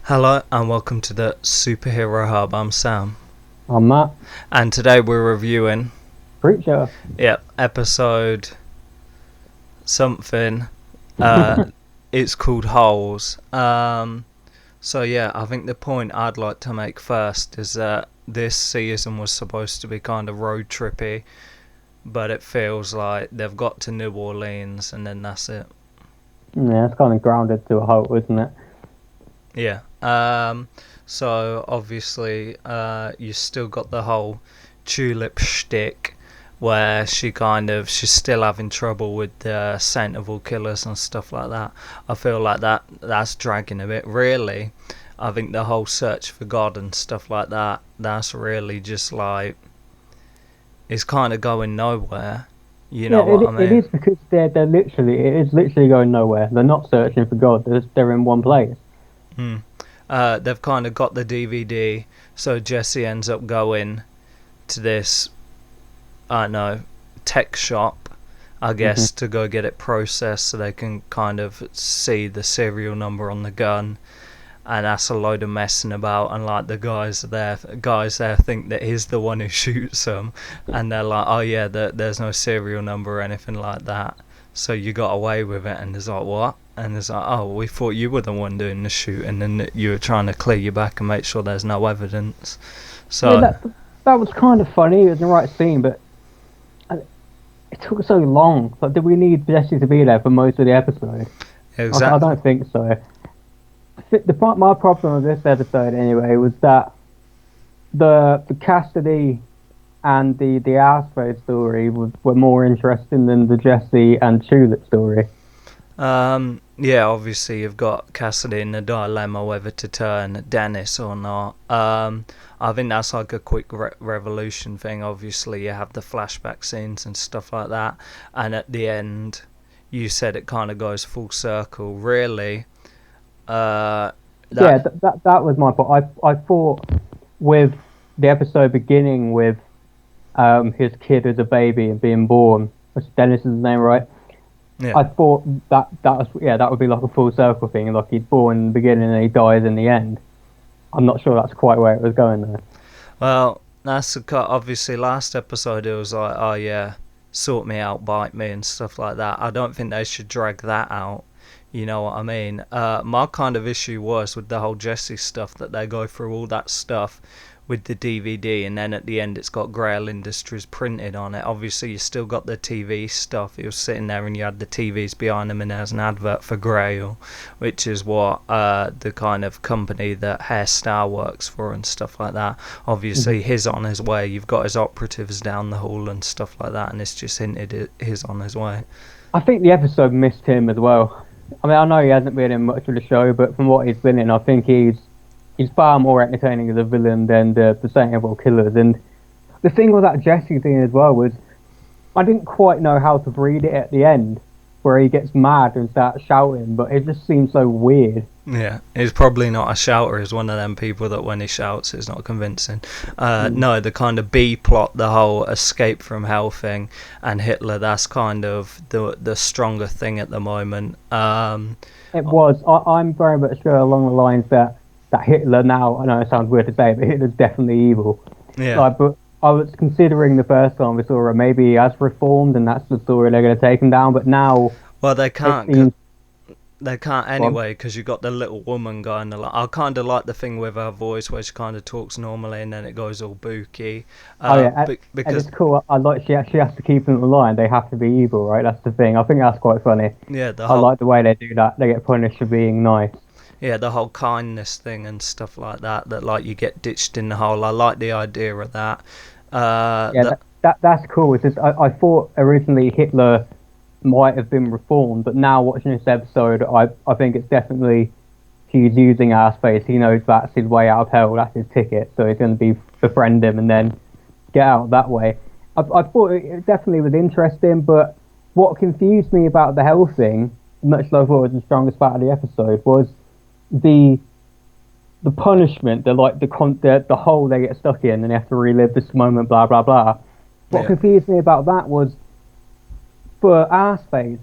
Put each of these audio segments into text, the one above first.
Hello and welcome to the Superhero Hub. I'm Sam. I'm Matt. And today we're reviewing Preacher. episode something. It's called Holes. I think the point I'd like to make first is that this season was supposed to be kind of road trippy, but it feels like they've got to New Orleans and then that's it. Yeah, it's kind of grounded to a halt, isn't it? Yeah. So obviously, you still got the whole Tulip shtick, where she's still having trouble with the scent of all killers and stuff like that. I feel like that's dragging a bit. Really, I think the whole search for God and stuff like that, that's really just like, it's kind of going nowhere. You know what I mean? It is because it is literally going nowhere. They're not searching for God. They're in one place. They've kind of got the DVD, so Jesse ends up going to this, I don't know, tech shop, I guess, to go get it processed so they can kind of see the serial number on the gun. And that's a load of messing about, and like the guys there think that he's the one who shoots them, and they're like, oh yeah, there's no serial number or anything like that, so you got away with it. And it's like, what? And it's like, oh, we thought you were the one doing the shooting and that you were trying to clear your back and make sure there's no evidence. So yeah, that was kind of funny. It was the right scene, but it took so long. Like, did we need Jesse to be there for most of the episode? exactly. I don't think so. My problem with this episode, anyway, was that the Cassidy and the Asford story were more interesting than the Jesse and Tulip story. Obviously you've got Cassidy in the dilemma whether to turn Denis or not. I think that's like a quick revolution thing. Obviously you have the flashback scenes and stuff like that, and at the end you said it kind of goes full circle, really. That was my point. I thought with the episode beginning with his kid as a baby and being born, which Denis is his name, right? Yeah. I thought that would be like a full circle thing, like he's born in the beginning and he dies in the end. I'm not sure that's quite where it was going there. Well, that's obviously last episode it was like, oh yeah, sort me out, bite me and stuff like that. I don't think they should drag that out. You know what I mean? My kind of issue was with the whole Jesse stuff, that they go through all that stuff with the DVD and then at the end it's got Grail Industries printed on it. Obviously you still got the TV stuff. He was sitting there and you had the TVs behind him and there's an advert for Grail, which is what the kind of company that Herr Starr works for and stuff like that. Obviously he's on his way. You've got his operatives down the hall and stuff like that, and it's just hinted he's on his way. I think the episode missed him as well. I mean, I know he hasn't been in much of the show, but from what he's been in, I think he's far more entertaining as a villain than the Saint of all killers. And the thing with that Jesse thing as well was, I didn't quite know how to read it at the end, where he gets mad and starts shouting, but it just seems so weird. Yeah, he's probably not a shouter. He's one of them people that when he shouts, it's not convincing. No, the kind of B plot, the whole escape from hell thing, and Hitler, that's kind of the stronger thing at the moment. It was. I'm very much sure along the lines that Hitler now, I know it sounds weird to say, but Hitler's definitely evil. Yeah. But I was considering the first time we saw him, maybe he has reformed and that's the story they're going to take him down, but now... Well, they can't. They can't anyway, because you got the little woman going. I kind of like the thing with her voice where she kind of talks normally and then it goes all booky. Because it's cool. I like she has to keep them in line. They have to be evil, right? That's the thing. I think that's quite funny. Yeah, I like the way they do that. They get punished for being nice. Yeah, the whole kindness thing and stuff like that. That like you get ditched in the hole. I like the idea of that. That's cool. It's just, I thought originally Hitler might have been reformed, but now watching this episode, I think it's definitely he's using our space. He knows that's his way out of hell. That's his ticket. So he's going to befriend him and then get out that way. I thought it definitely was interesting, but what confused me about the hell thing, much like I thought was the strongest part of the episode, was the punishment. The hole they get stuck in and they have to relive this moment. Blah blah blah. What confused me about that was, for our space,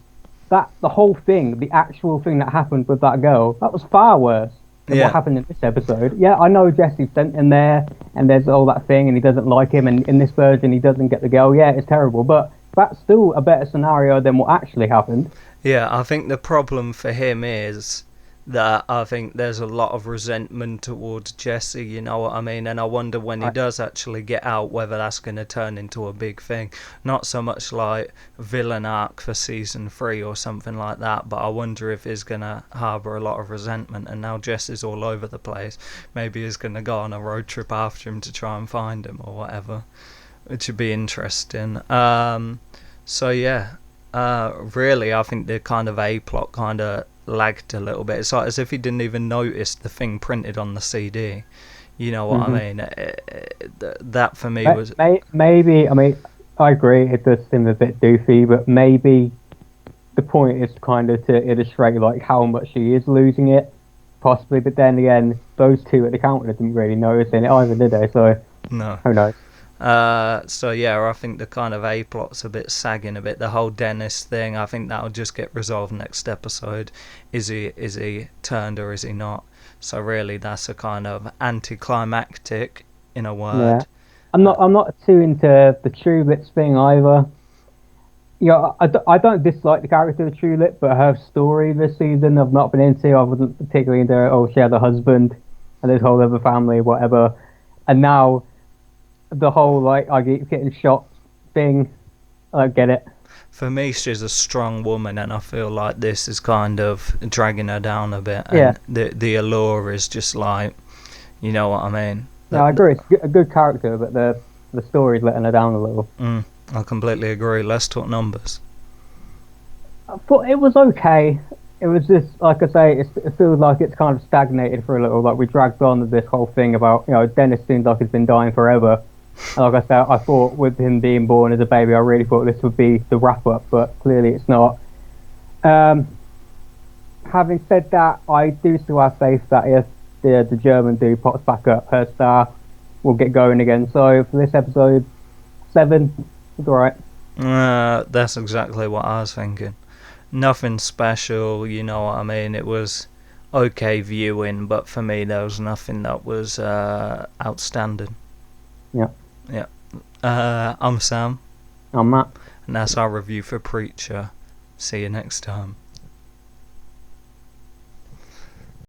that the whole thing, the actual thing that happened with that girl, that was far worse. than what Yeah. happened in this episode. Yeah, I know Jesse's sent in there, and there's all that thing, and he doesn't like him, and in this version he doesn't get the girl. Yeah, it's terrible, but that's still a better scenario than what actually happened. Yeah, I think the problem for him is that I think there's a lot of resentment towards Jesse, you know what I mean? And I wonder when he Right. does actually get out whether that's going to turn into a big thing. Not so much like villain arc for season 3 or something like that, but I wonder if he's going to harbour a lot of resentment. And now Jesse's all over the place. Maybe he's going to go on a road trip after him to try and find him or whatever, which would be interesting. So yeah, really, I think the kind of A plot kind of lagged a little bit. It's like as if he didn't even notice the thing printed on the CD. You know what I mean? That for me was Maybe, I mean, I agree, it does seem a bit doofy, but maybe the point is kind of to illustrate like how much she is losing it, possibly. But then again, those two at the counter didn't really notice it either, did they? So no. who knows? So yeah, I think the kind of A plot's a bit sagging a bit. The whole Denis thing, I think that'll just get resolved next episode. Is he turned or is he not? So really, that's a kind of anticlimactic, in a Yeah, word. I'm not too into the Tulips thing either. Yeah, I don't dislike the character of Tulip, but her story this season I've not been into. I wasn't particularly into, oh, she had a husband and this whole other family, whatever. And now the whole, like, I keep getting shot thing, I don't get it. For me, she's a strong woman, and I feel like this is kind of dragging her down a bit. Yeah. And the allure is just like, you know what I mean? Yeah, I agree. It's a good character, but the story's letting her down a little. I completely agree. Let's talk numbers. I thought it was okay. It was just, like I say, it feels like it's kind of stagnated for a little. Like, we dragged on this whole thing about, Denis seems like he's been dying forever. And like I said, I thought with him being born as a baby, I really thought this would be the wrap up, but clearly it's not. Having said that, I do still have faith that if the German dude pops back up, Herr Starr will get going again. So for this episode, 7, it's alright. That's exactly what I was thinking. Nothing special, you know what I mean? It was okay viewing, but for me there was nothing that was outstanding. Yeah. Yeah. I'm Sam. I'm Matt. And that's our review for Preacher. See you next time.